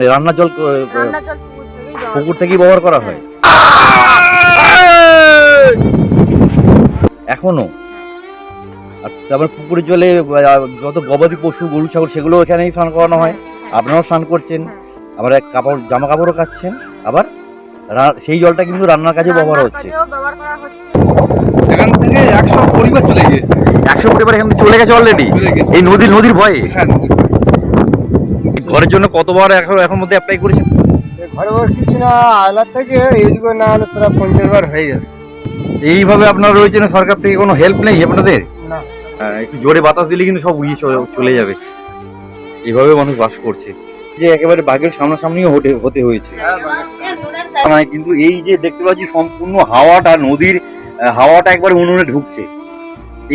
রান্নার জল পুকুর থেকেই ব্যবহার করা হয় এখনো। আর তারপর পুকুরের জলে যত গবাদি পশু গরু ছাগল সেগুলো এখানেই স্নান করানো হয়। আপনারাও স্নান করছেন, আবার জামা কাপড়ও কাচ্ছেন, আবার সেই জলটা কিন্তু রান্নার কাজে ব্যবহার হচ্ছে। এখান থেকে 100 পরিবার চলে গিয়েছে। 100 পরিবার এখান থেকে চলে গেছে অলরেডি এই নদীর ভয়ে। ঘরের জন্য কতবার এখন মধ্যে অ্যাপ্লাই করেছেন? ঘরে বসছি না, আয়লার থেকে এইদিকে না হলে তোরা 50 বার হয়ে যাবে। এইভাবে আপনার রয়েছেন, সরকার থেকে কোনো হেল্প নেই আপনাদের? না, একটু জোরে বাতাস দিলে কিন্তু সব উড়িয়ে চলে যাবে। এইভাবে মানুষ বাস করছে, যে একেবারে বাঘের সামনাসামনিও হতে হয়েছে। কিন্তু এই যে দেখতে পাচ্ছি সম্পূর্ণ হাওয়াটা, নদীর হাওয়াটা একবার উনুনে ঢুকছে।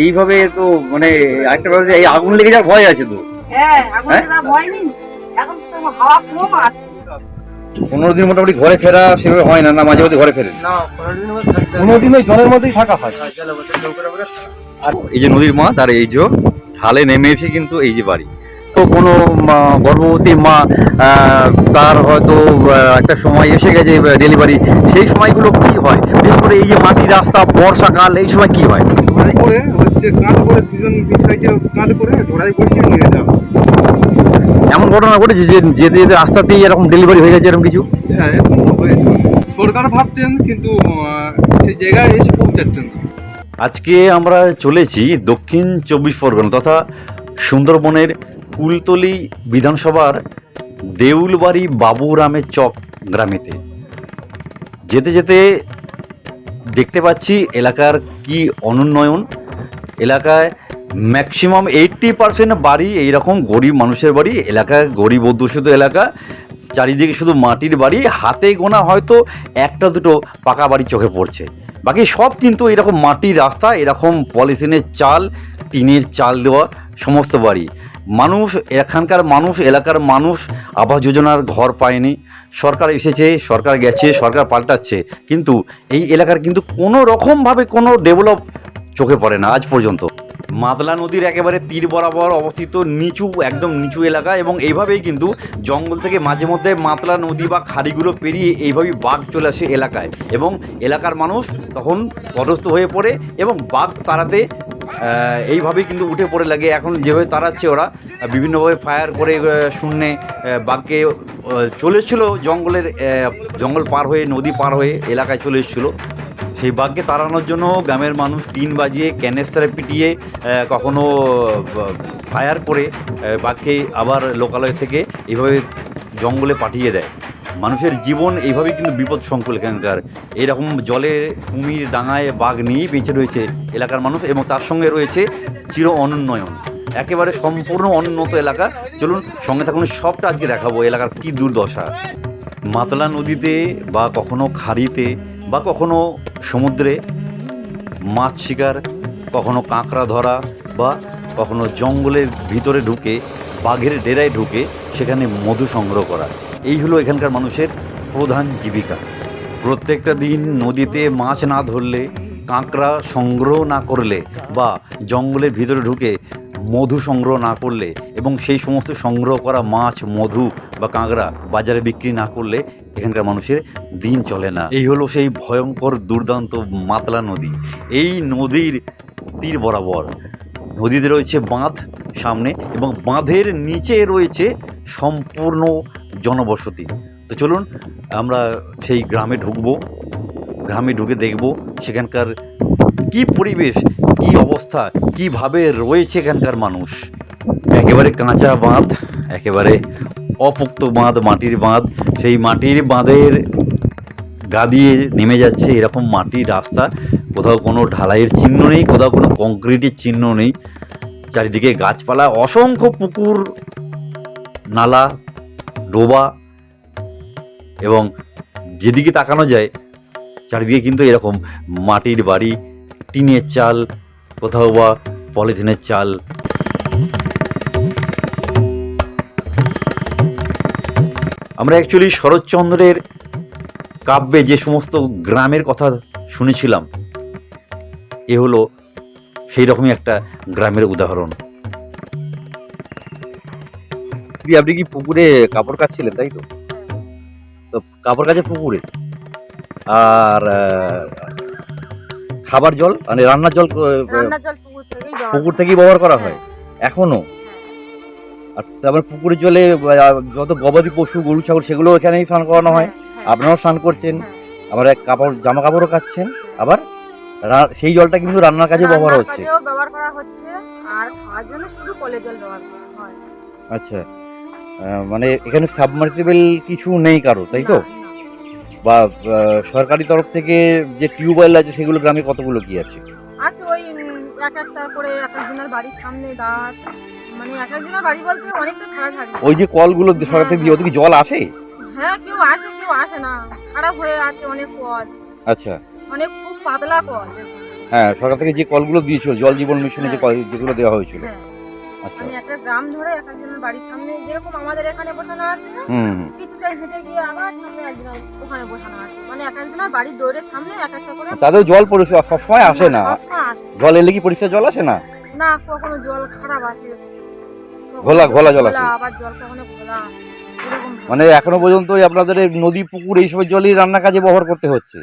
এইভাবে তো মানে একটা এই আগুন লেগে যাওয়ার ভয় আছে তো। 15 দিন মোটামুটি ঘরে ফেরা সেভাবে হয় না, মাঝে মধ্যে ঘরে ফেরেন? 15 দিন ওই জলের মধ্যেই থাকা হয়। আর এই যে নদীর মাছ, আর এই যে ঢালে নেমে এসে কিন্তু এই যে বাড়ি। তো কোনো গর্ভবতী মা, তার হয়তো একটা সময় এসে গেছে ডেলিভারি, সেই সময়গুলো কি হয়? বিশেষ করে এই যে মাটির রাস্তা, বর্ষাকাল, এই সময় কি হয়? ধরাই করে হচ্ছে কাঁধ করে দুজন বিষয়কে কাঁধ করে ধরাই বসিয়ে নিয়ে যাওয়া। এমন ঘটনা ঘটেছে যে যেতে যেতে রাস্তাতেই এরকম ডেলিভারি হয়ে গেছে, এরকম কিছু? হ্যাঁ, এরকম হয়েছে। সরকার ভাবছেন কিন্তু সেই জায়গায় এসে পৌঁছাচ্ছেন না। আজকে আমরা চলেছি দক্ষিণ 24 পরগনা তথা সুন্দরবনের কুলতলি বিধানসভার দেউলবাড়ি বাবুরামের চক গ্রামেতে। যেতে যেতে দেখতে পাচ্ছি এলাকার কি অনুন্নয়ন। এলাকায় ম্যাক্সিমাম 80% বাড়ি এইরকম গরিব মানুষের বাড়ি। এলাকায় গরিব অধ্যুষিত এলাকা, চারিদিকে শুধু মাটির বাড়ি, হাতে গোনা হয়তো একটা দুটো পাকা বাড়ি চোখে পড়ছে, বাকি সব কিন্তু এরকম মাটির রাস্তা, এরকম পলিথিনের চাল, টিনের চাল দেওয়া সমস্ত বাড়ি। মানুষ, এখানকার মানুষ, এলাকার মানুষ আবাস যোজনার ঘর পায়নি। সরকার এসেছে, সরকার গেছে, সরকার পাল্টাচ্ছে, কিন্তু এই এলাকার কিন্তু কোনো রকমভাবে কোনো ডেভেলপ চোখে পড়ে না আজ পর্যন্ত। মাতলা নদীর একেবারে তীর বরাবর অবস্থিত নিচু, একদম নিচু এলাকা, এবং এইভাবেই কিন্তু জঙ্গল থেকে মাঝে মধ্যে মাতলা নদী বা খাড়িগুলো পেরিয়ে এইভাবেই বাঘ চলে আসে এলাকায়, এবং এলাকার মানুষ তখন তটস্থ হয়ে পড়ে এবং বাঘ তাড়াতে এইভাবেই কিন্তু উঠে পড়ে লাগে। এখন যেভাবে তাড়াচ্ছে ওরা, বিভিন্নভাবে ফায়ার করে শূন্যে বাঘকে চলে এসেছিলো জঙ্গল পার হয়ে, নদী পার হয়ে এলাকায় চলে এসেছিলো। সেই বাঘকে তাড়ানোর জন্য গ্রামের মানুষ টিন বাজিয়ে, ক্যানেস্টারে পিটিয়ে, কখনো ফায়ার করে বাঘকে আবার লোকালয় থেকে এইভাবে জঙ্গলে পাঠিয়ে দেয়। মানুষের জীবন এইভাবেই কিন্তু বিপদ সংকুল এখানকার। এরকম জলে কুমির ডাঙায় বাঘ নিয়েই বেঁচে রয়েছে এলাকার মানুষ, এবং তার সঙ্গে রয়েছে চির অনুন্নয়ন, একেবারে সম্পূর্ণ অনুন্নত এলাকা। চলুন সঙ্গে থাকুন, সবটা আজকে দেখাবো এলাকার কী দুর্দশা। মাতলা নদীতে বা কখনো খাড়িতে বা কখনো সমুদ্রে মাছ শিকার, কখনো কাঁকড়া ধরা, বা কখনো জঙ্গলের ভিতরে ঢুকে বাঘের ডেরায় ঢুকে সেখানে মধু সংগ্রহ করা, এই হলো এখানকার মানুষের প্রধান জীবিকা। প্রত্যেকটা দিন নদীতে মাছ না ধরলে, কাঁকড়া সংগ্রহ না করলে, বা জঙ্গলের ভিতরে ঢুকে মধু সংগ্রহ না করলে, এবং সেই সমস্ত সংগ্রহ করা মাছ, মধু বা কাঁকড়া বাজারে বিক্রি না করলে এখানকার মানুষের দিন চলে না। এই হলো সেই ভয়ঙ্কর দুর্দান্ত মাতলা নদী। এই নদীর তীর বরাবর নদীতে রয়েছে বাঁধ সামনে, এবং বাঁধের নিচে রয়েছে সম্পূর্ণ জনবসতি। তো চলুন আমরা সেই গ্রামে ঢুকবো, গ্রামে ঢুকে দেখব সেখানকার কি পরিবেশ, কি অবস্থা, কিভাবে রয়েছে এখানকার মানুষ। একেবারে কাঁচা বাঁধ, একেবারে অপোক্ত বাঁধ, মাটির বাঁধ। সেই মাটির বাঁধের গা দিয়ে নেমে যাচ্ছে এরকম মাটির রাস্তা। কোথাও কোনো ঢালাইয়ের চিহ্ন নেই, কোথাও কোনো কংক্রিটের চিহ্ন নেই। চারিদিকে গাছপালা, অসংখ্য পুকুর, নালা, ডোবা, এবং যেদিকে তাকানো যায় চারিদিকে কিন্তু এরকম মাটির বাড়ি, টিনের চাল, কোথাও বা পলিথিনের চাল। আমরা অ্যাকচুয়ালি শরৎচন্দ্রের কাব্যে যে সমস্ত গ্রামের কথা শুনেছিলাম, এ হলো সেই রকমই একটা গ্রামের উদাহরণ। আপনি কি পুকুরে কাপড় কাচ্ছিলেন, তাই তো? তো কাপড় কাচে পুকুরে, আর খাবার জল মানে রান্নার জল রান্নার জল পুকুর থেকেই ব্যবহার করা হয় এখনো। আর তারপর পুকুরের জলে যত গবাদি পশু গরু ছাগল সেগুলো এখানেই স্নান করানো হয়। আপনারাও স্নান করছেন, আবার কাপড় জামা কাপড়ও কাচ্ছেন, আবার সেই জলটা কিন্তু রান্নার কাজে ব্যবহার হচ্ছে। ব্যবহার করা হচ্ছে আর খাওয়ার জন্য শুধু কলের জল ব্যবহার করা হয়। আচ্ছা, মানে এখানে সাবমার্সিবল কিছু নেই কারো, তাই তো? বা সরকারি তরফ থেকে যে টিউবওয়েল আছে সেগুলো গ্রামে কতগুলো কি আছে? আচ্ছা, ওই এক একটা করে এক একজনের বাড়ির সামনে দেওয়া আছে, মানে এক একজনের বাড়ি বলতে অনেকটা ছাড়াছাড়ি। ওই যে কলগুলো সরকার থেকে দিয়ে ওতে কি জল আসে? হ্যাঁ, কেউ আসে কেউ আসে না, খারাপ হয়ে আছে অনেক কল। আচ্ছা, অনেক খুব পাতলা কল। হ্যাঁ, সরকার থেকে যে কলগুলো দিয়েছিল জল জীবন মিশনে যে যেগুলো দেওয়া হয়েছিল। আচ্ছা, মানে একটা গ্রাম ধরে এক একজনের বাড়ির সামনে যেরকম আমাদের এখানে বসানো আছে, কিছুটা হেঁটে গিয়ে আবার সামনে একজনের ওখানে বসানো আছে, মানে এক একজনের বাড়ির দৌড়ের সামনে এক একটা করে। তাদের জল পরিষ্কার সবসময় আসে না? সবসময় আসে। জল এলে কি পরিষ্কার জল আসে না? না, কখনো জল খারাপ আসে, ঘোলা ঘোলা জল আসে, আবার জল কখনো ঘোলা, এরকম। মানে এখনো পর্যন্ত আপনাদের নদী পুকুর এইসব জলই রান্না কাজে ব্যবহার করতে হচ্ছে।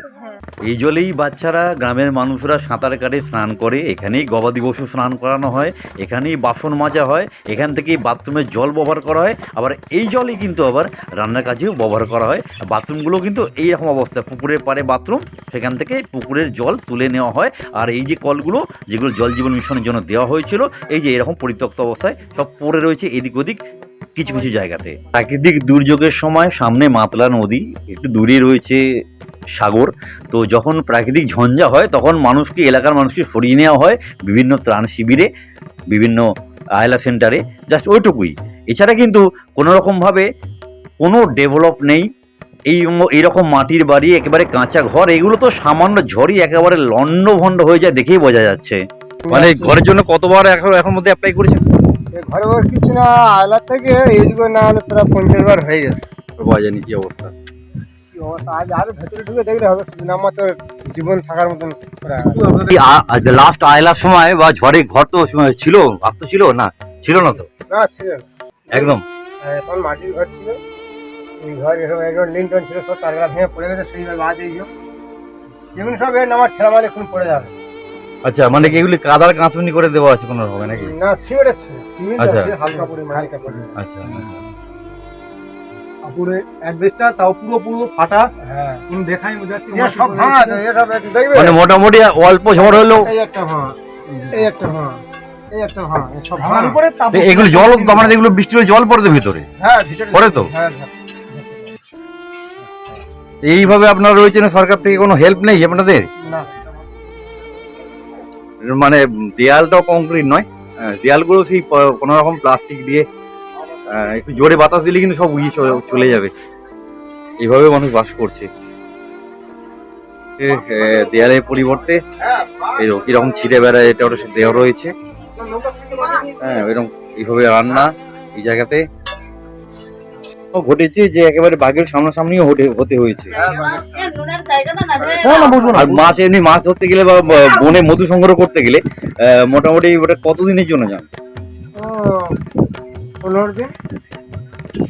এই জলেই বাচ্চারা গ্রামের মানুষরা সাঁতার কাটে, স্নান করে, এখানেই গবাদি পশু স্নান করানো হয়, এখানেই বাসন মাজা হয়, এখান থেকেই বাথরুমের জল ব্যবহার করা হয়, আবার এই জলই কিন্তু আবার রান্নার কাজেও ব্যবহার করা হয়। বাথরুমগুলো কিন্তু এইরকম অবস্থা, পুকুরের পাড়ে বাথরুম, সেখান থেকে পুকুরের জল তুলে নেওয়া হয়। আর এই যে কলগুলো যেগুলো জল জীবন মিশনের জন্য দেওয়া হয়েছিল, এই যে এরকম পরিত্যক্ত অবস্থায় সব পড়ে রয়েছে এদিক ওদিক কিছু কিছু জায়গাতে। প্রাকৃতিক দুর্যোগের সময় সামনে মাতলা নদী, একটু দূরে রয়েছে সাগর। তো যখন প্রাকৃতিক ঝঞ্ঝা হয় তখন মানুষকে, এলাকার মানুষকে সরিয়ে নেওয়া হয় বিভিন্ন ত্রাণ শিবিরে, বিভিন্ন আয়লা সেন্টারে, জাস্ট ওইটুকুই। এছাড়া কিন্তু কোনোরকমভাবে কোনো ডেভেলপ নেই। এইরকম মাটির বাড়ি, একেবারে কাঁচা ঘর, এগুলো তো সামান্য ঝড়ই একেবারে লণ্ডভণ্ড হয়ে যায়, দেখেই বোঝা যাচ্ছে। মানে ঘরের জন্য কতবার এখন মধ্যে অ্যাপ্লাই করেছেন? ঘরে ঘর কিছু না, আয়লার থেকে এইদিকে না হলে তোরা 50 বার হয়ে গেছে। বাজানি কি অবস্থা? কি অবস্থা, আজ আরো ভেতরে ঢুকে দেখলে হবে, শুধু আমার তো জীবন থাকার মতন করে আছে। লাস্ট আয়লার সময় বা ঝড়ে ঘর তো ছিল, বাস্তু ছিল না? ছিল না তো? না, ছিল না একদম। এখন মাটির ঘর ছিল, এই ঘর এরকম লিন্টন ছিল, সব তারগুলা ভেঙে পড়ে গেছে, সেইভাবে বাজ এইসব যেমন সব আমার ঠেলা মালে এখন পড়ে যাবে। আচ্ছা, মানে কি এগুলি কাদার গাঁথুনি করে দেওয়া আছে কোনো রকমে নাকি? না, সিমেন্টের ছিল, সিমেন্ট আচ্ছা। আছে হালকা পরিমাণ, হালকা পরিমাণ। আচ্ছা, কাপড়ে অ্যাডভেস্টার তাও পুরো ফাটা। হ্যাঁ, দেখাই বোঝাচ্ছি সব ভাঙা আছে, এসব দেখবে। মানে মোটামুটি অল্প ঝড় হলো এই একটা ভাঙা, এই একটা ভাঙা, এই একটা ভাঙা, সব ভাঙার উপরে এগুলো জল, মানে এগুলো বৃষ্টি হলে জল পড়ে তো ভিতরে? হ্যাঁ, ভিতরে পড়ে তো? হ্যাঁ, হ্যাঁ। এইভাবে আপনারা রয়েছেন, সরকার থেকে কোনো হেল্প নেই আপনাদের? না, মানে দেয়ালটাও কংক্রিট নয়, দেয়ালগুলো সেই কোনো রকম প্লাস্টিক দিয়ে, একটু জোরে বাতাস দিলে কিন্তু সব উড়িয়ে চলে যাবে। এইভাবে মানুষ বাস করছে। দেয়ালের পরিবর্তে কিরকম ছিঁড়ে বেড়ায়, এটা ওটা দেওয়া রয়েছে। হ্যাঁ, এরকম এইভাবে রান্না এই জায়গাতে ঘটেছে যে একেবারে বাঘের সামনাসামনিও হতে হয়েছে। আর মাছ, এমনি মাছ ধরতে গেলে বা বনে মধু সংগ্রহ করতে গেলে মোটামুটি ওটা কতদিনের জন্য যান? 15 দিন।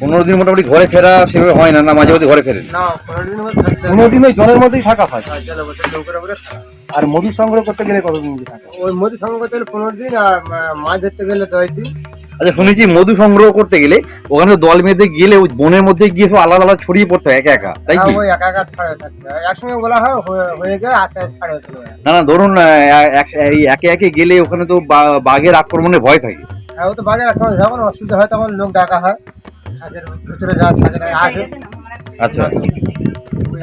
15 দিন মোটামুটি ঘরে ফেরা সেভাবে হয় না? না মাঝে মাঝে ঘরে ফেরেন? না, 15 দিনের মধ্যে 15 দিন ওই জলের মধ্যেই থাকা হয়। জলের মধ্যে নৌকার উপরে থাকা। আর মধু সংগ্রহ করতে গেলে কতদিন থাকে? ওই মধু সংগ্রহ করতে গেলে 15 দিন, আর মাছ ধরতে গেলে 10 দিন। আচ্ছা, শুনেছি মধু সংগ্রহ করতে গেলে ওখানে দল বেঁধে গেলে ওই বনের মধ্যে গিয়ে সব আলাদা আলাদা ছড়িয়ে পড়তে হয় একা একা, তাই কি? ওই একা একা ছাড়ে থাকতে হয়, একসঙ্গে বলা হয়, হয়ে গেলে আস্তে আস্তে ছাড়ে চলে যায়। না না, ধরুন এই একে একে গেলে ওখানে তো বাঘের আক্রমণের ভয় থাকে। হ্যাঁ, ও তো বাজার এখন যখন অসুবিধা হয় তখন লোক ডাকা হয়, তাদের ভিতরে যা থাকে না আসে। আচ্ছা,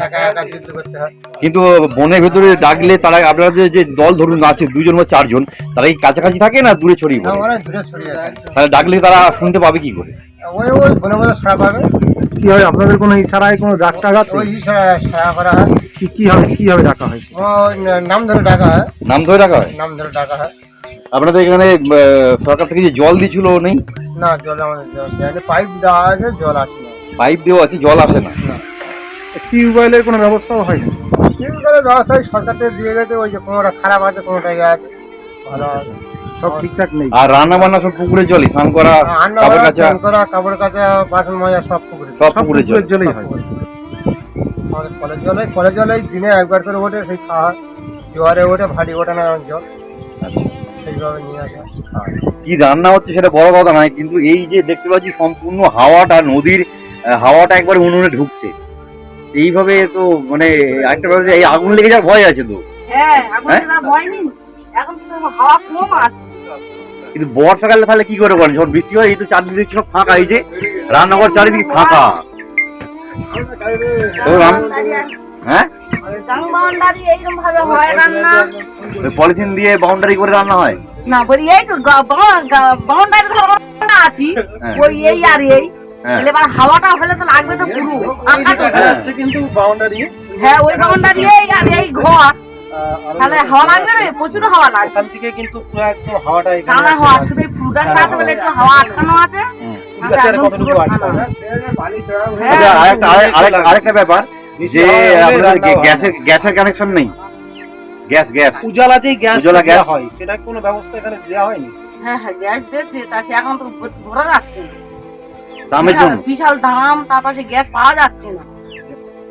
একা একা যুদ্ধ করতে হয়। কিন্তু বনের ভেতরে ডাকলে তারা, আপনারা যে দল ধরুন আছে 2 জন বা 4 জন, তারা কি কাছাকাছি থাকে না দূরে ছড়িয়ে পড়ে? অনেক দূরে ছড়িয়ে যায়। তাহলে ডাকলে তারা শুনতে পাবে কি করে? ওই বনে বনে সারা পাবে। কি হয় আপনাদের কোনো ইশারায় কোনো ডাক টাক আছে? ওই সারা করা হয়। কিভাবে ডাকা হয়? ওই নাম ধরে ডাকা হয়। নাম ধরে ডাকা হয়? নাম ধরে ডাকা হয়। আপনাদের এখানে সরকার থেকে যে জল দিয়েছিল নেই? না, জল আমাদের জল দেয়, পাইপ দেওয়া আছে, জল আসে না। পাইপ দেওয়া আছে, জল আসে না? টিউবওয়েলের কোনো ব্যবস্থাও হয় না? টিউবওয়েলের ব্যবস্থা সরকার থেকে দিয়ে গেছে, ওই যে কোনোটা খারাপ আছে, কোনোটা ইয়ে আছে, ভালো আছে, সব ঠিকঠাক নেই। আর রান্না বান্না সব পুকুরের জলই, স্নান করা, কাপড় কাচা, কাপড় কাচা, বাসন মাজা সব পুকুরে, সব পুকুরের জল জলেই হয়। আমাদের কলের জল এই দিনে একবার করে ওঠে, সেই খাওয়া হয়। জোয়ারে ওঠে, ভারী ওঠে না জল, আচ্ছা, সেইভাবে নিয়ে আসা খাওয়া হয়। কি রান্না হচ্ছে সেটা বড় কথা নয়, কিন্তু এই যে দেখতে পাচ্ছি সম্পূর্ণ হাওয়াটা, নদীর হাওয়াটা একবার উনুনে ঢুকছে এইভাবে, তো মানে একটা ব্যাপার যে এই আগুন লেগে যাওয়ার ভয় আছে তো। হ্যাঁ, এখন তো আর ভয় নেই, এখন তো হাওয়া কম আছে। কিন্তু বর্ষাকালে তাহলে কি করে করেন? যখন বৃষ্টি হয় এই তো চারদিকে সব ফাঁকা, এই যে রান্নাঘর চারিদিকে ফাঁকা। তো হ্যাঁ, বাউন্ডারি এইরকম ভাবে হয় রান্না, পলিথিন দিয়ে বাউন্ডারি করে রান্না হয় না বলি এই তো বাউন্ডারি ধরো আছি, ওই এই আর এই এবার হাওয়াটা হলে তো লাগবে তো পুরো ফাঁকা তো। কিন্তু বাউন্ডারি, হ্যাঁ ওই বাউন্ডারি এই আর এই ঘর, তাহলে হাওয়া লাগবে না, প্রচুর হাওয়া লাগবে। এখান থেকে কিন্তু পুরো একদম হাওয়াটা টানা হাওয়া, শুধু এই ফুল গাছটা আছে বলে একটু হাওয়া আটকানো আছে, একদম পুরো ঠান্ডা। হ্যাঁ, আরেকটা ব্যাপার যে আপনার গ্যাসের কানেকশন নেই, গ্যাস উজালা যেই গ্যাস উজালা গ্যাস হয়, সেটা কোনো ব্যবস্থা এখানে দেওয়া হয়নি। হ্যাঁ গ্যাস দিয়েছে, তা সে এখন তো ভরা যাচ্ছে না, দামের জন্য। বিশাল দাম, তারপর সে গ্যাস পাওয়া যাচ্ছে না।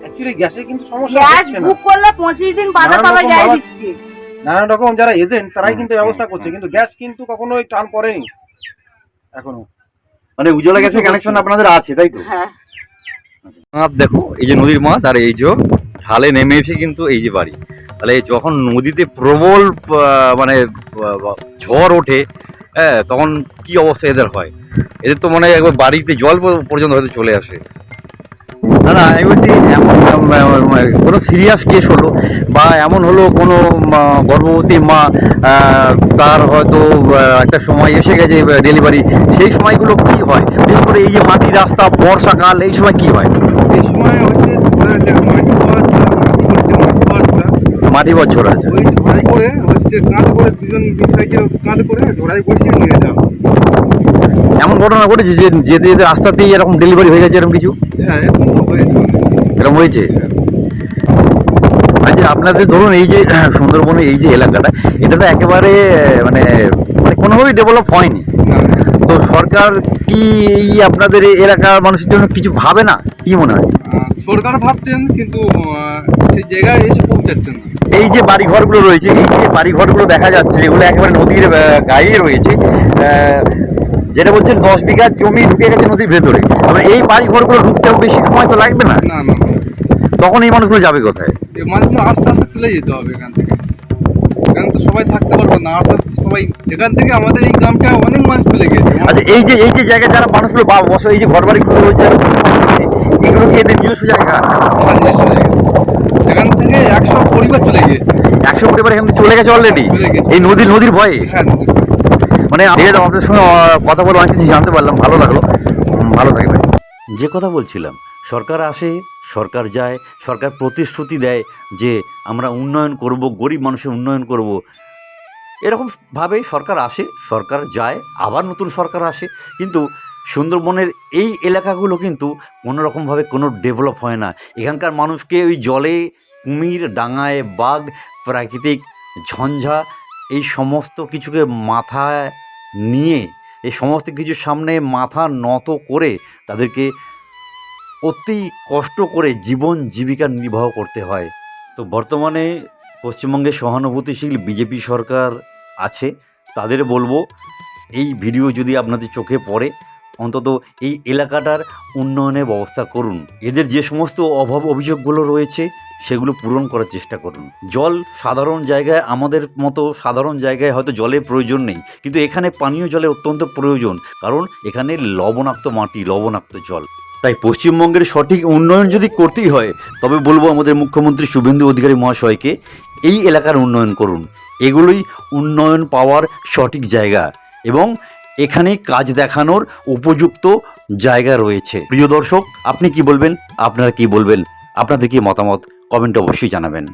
অ্যাকচুয়ালি গ্যাসের কিন্তু সমস্যা গ্যাস হচ্ছে না, বুক করলে 25 দিন বাদে নানান তবে রকম গ্যাস ভাবে- দিচ্ছে। নানান রকম যারা এজেন্ট তারাই কিন্তু ব্যবস্থা করছে, কিন্তু গ্যাস কিন্তু কখনোই টান পড়েনি এখনো। মানে উজ্জ্বলা গ্যাসের কানেকশন আপনাদের আছে, তাই তো? হ্যাঁ, দেখো এই যে নদীর মাছ, আর এই যে ঢালে নেমে এসে কিন্তু এই যে বাড়ি। তাহলে যখন নদীতে প্রবল মানে ঝড় ওঠে, হ্যাঁ, তখন কি অবস্থা এদের হয়? এদের তো মানে একবার বাড়িতে জল পর্যন্ত হয়তো চলে আসে। না না, আমি বলছি এমন কোনো সিরিয়াস কেস হলো বা এমন হলো কোনো গর্ভবতী মা, তার হয়তো একটা সময় এসে গেছে ডেলিভারি, সেই সময়গুলো কি হয়? বিশেষ করে এই যে মাটির রাস্তা, বর্ষাকাল, এই সময় কি হয়? এই সময় হচ্ছে মাটি বছর আছে, ওই ঝড়াই করে হচ্ছে কাঁধে করে দুজন সাইডে কাঁধে করে ঝড়াই বসিয়ে নিয়ে যাওয়া। এমন ঘটনা ঘটেছে যে যেতে যেতে রাস্তাতেই এরকম ডেলিভারি হয়ে গেছে, এরকম কিছু হ্যাঁ, এরকম হয়েছে। এরকম হয়েছে? আচ্ছা, আপনাদের ধরুন এই যে সুন্দরবনে এই যে এলাকাটা, এটা তো একেবারে মানে মানে কোনোভাবেই ডেভেলপ হয়নি, না, তো সরকার কি এই আপনাদের এই এলাকার মানুষের জন্য কিছু ভাবে না? কি মনে হয়? সরকার ভাবছেন কিন্তু সেই জায়গায় এসে পৌঁছাচ্ছেন না। এই যে বাড়িঘরগুলো রয়েছে, এই যে বাড়িঘরগুলো দেখা যাচ্ছে, এগুলো একেবারে নদীর গায়ে রয়েছে, যেটা বলছেন 10 বিঘা জমি ঢুকে গেছে নদীর ভেতরে, এবার এই বাড়িঘরগুলো ঢুকতেও বেশি সময় তো লাগবে না, না না, তখন এই মানুষগুলো যাবে কোথায়? এই মানুষগুলো আস্তে আস্তে চলে যেতে হবে এখান থেকে, এখানে তো সবাই থাকতে পারবে না, আস্তে আস্তে সবাই এখান থেকে, আমাদের এই গ্রামটা অনেক মানুষ চলে গেছে। আচ্ছা, এই যে জায়গায় যারা মানুষগুলো বসে, এই যে ঘর বাড়িগুলো রয়েছে, এগুলো কি এদের নিজস্ব জায়গা? আমার নিজস্ব জায়গা। এখান থেকে 100 পরিবার চলে গিয়েছে। 100 পরিবার এখান থেকে চলে গেছে অলরেডি, চলে গেছে। এই নদীর ভয়ে। হ্যাঁ, মানে আমাদের সঙ্গে কথা বলে অনেক কিছু জানতে পারলাম, ভালো লাগলো, ভালো থাকবে। যে কথা বলছিলাম, সরকার আসে, সরকার যায়, সরকার প্রতিশ্রুতি দেয় যে আমরা উন্নয়ন করব, গরিব মানুষের উন্নয়ন করব, এরকমভাবেই সরকার আসে, সরকার যায়, আবার নতুন সরকার আসে, কিন্তু সুন্দরবনের এই এলাকাগুলো কিন্তু কোনোরকমভাবে কোনো ডেভেলপ হয় না। এখানকার মানুষকে ওই জলে কুমির, ডাঙায় বাঘ, প্রাকৃতিক ঝঞ্ঝা, এই সমস্ত কিছুকে মাথায় নিয়ে, এই সমস্ত কিছুর সামনে মাথা নত করে তাদেরকে অতি কষ্ট করে জীবন জীবিকা নির্বাহ করতে হয়। তো বর্তমানে পশ্চিমবঙ্গে সহানুভূতিশীল বিজেপি সরকার আছে, তাদের বলবো এই ভিডিও যদি আপনাদের চোখে পড়ে, অন্তত এই এলাকাটার উন্নয়নের ব্যবস্থা করুন। এদের যে সমস্ত অভাব অভিযোগগুলো রয়েছে সেগুলো পূরণ করার চেষ্টা করুন। জল সাধারণ জায়গায়, আমাদের মতো সাধারণ জায়গায় হয়তো জলের প্রয়োজন নেই, কিন্তু এখানে পানীয় জলের অত্যন্ত প্রয়োজন, কারণ এখানে লবণাক্ত মাটি, লবণাক্ত জল। তাই পশ্চিমবঙ্গের সঠিক উন্নয়ন যদি করতেই হয়, তবে বলবো আমাদের মুখ্যমন্ত্রী শুভেন্দু অধিকারী মহাশয়কে এই এলাকার উন্নয়ন করুন। এগুলোই উন্নয়ন পাওয়ার সঠিক জায়গা এবং এখানে কাজ দেখানোর উপযুক্ত জায়গা রয়েছে। প্রিয় দর্শক, আপনি কি বলবেন? আপনারা কি বলবেন? আপনাদের কি মতামত কমেন্টে অবশ্যই জানাবেন।